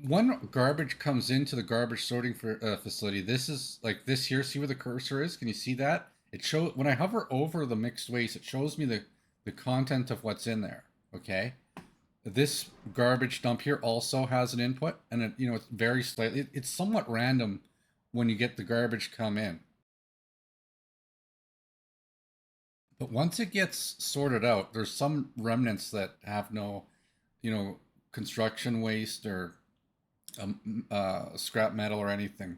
when garbage comes into the garbage sorting facility, this is like this here. See where the cursor is? Can you see that? It shows when I hover over the mixed waste, it shows me the content of what's in there. Okay. This garbage dump here also has an input, and it's very slightly. It's somewhat random when you get the garbage come in. But once it gets sorted out, there's some remnants that have no, construction waste or scrap metal or anything.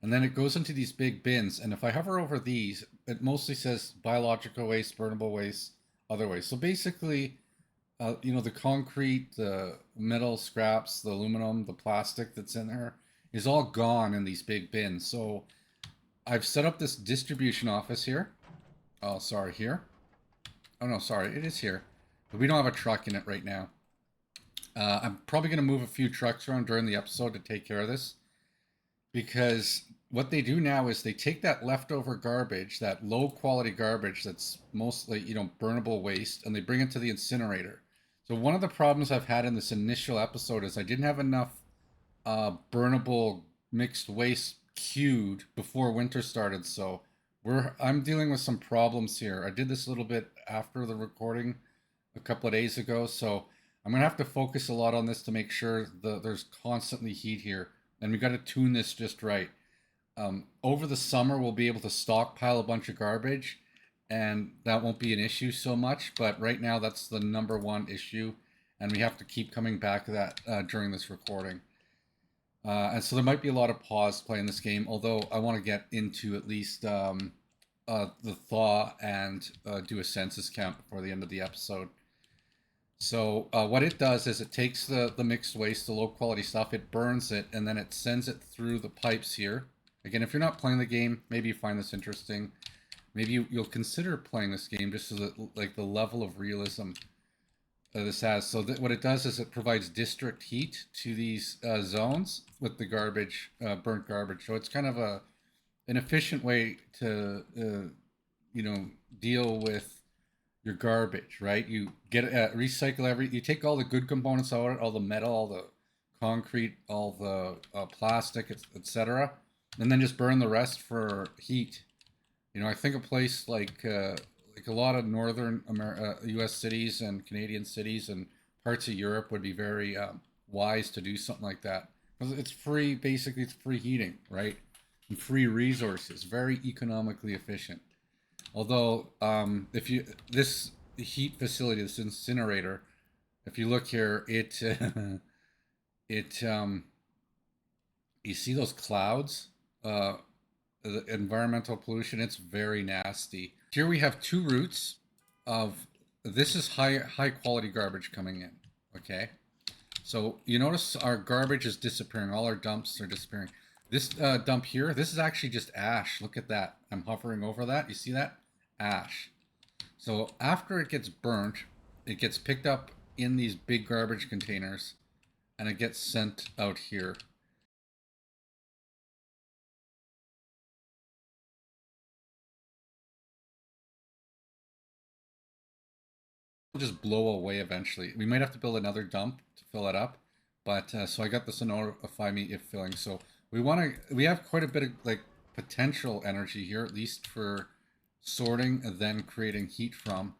And then it goes into these big bins. And if I hover over these, it mostly says biological waste, burnable waste, other waste. So basically, the concrete, the metal scraps, the aluminum, the plastic that's in there is all gone in these big bins. So I've set up this distribution office here. Oh, sorry, here. Oh, no, sorry, it is here. But we don't have a truck in it right now. I'm probably going to move a few trucks around during the episode to take care of this. Because what they do now is they take that leftover garbage, that low quality garbage that's mostly, burnable waste, and they bring it to the incinerator. So one of the problems I've had in this initial episode is I didn't have enough burnable mixed waste queued before winter started. So I'm dealing with some problems here. I did this a little bit after the recording a couple of days ago, so I'm gonna have to focus a lot on this to make sure there's constantly heat here, and we got to tune this just right. Over the summer, we'll be able to stockpile a bunch of garbage, and that won't be an issue so much. But right now, that's the number one issue, and we have to keep coming back to that during this recording. And so there might be a lot of pause playing this game, although I want to get into at least the thaw and do a census count before the end of the episode. So what it does is it takes the mixed waste, the low quality stuff, it burns it, and then it sends it through the pipes here. Again, if you're not playing the game, maybe you find this interesting. Maybe you'll consider playing this game just so that like the level of realism this has. So that what it does is it provides district heat to these zones with the garbage, burnt garbage. So it's kind of an efficient way to deal with your garbage, right? You get recycle you take all the good components out, all the metal, all the concrete, all the plastic, etc., and then just burn the rest for heat. I think a place like a lot of northern U.S. cities and Canadian cities and parts of Europe would be very wise to do something like that because it's free. Basically, it's free heating, right? And free resources, very economically efficient. Although, if you this heat facility, this incinerator, if you look here, it you see those clouds, the environmental pollution. It's very nasty. Here we have two routes of this is high quality garbage coming in. Okay, so you notice our garbage is disappearing. All our dumps are disappearing. This dump here, this is actually just ash. Look at that. I'm hovering over that. You see that? Ash. So after it gets burnt, it gets picked up in these big garbage containers and it gets sent out here. It'll just blow away eventually. We might have to build another dump to fill it up, but so I got this to notify me if filling. So we have quite a bit of like potential energy here, at least for sorting and then creating heat from.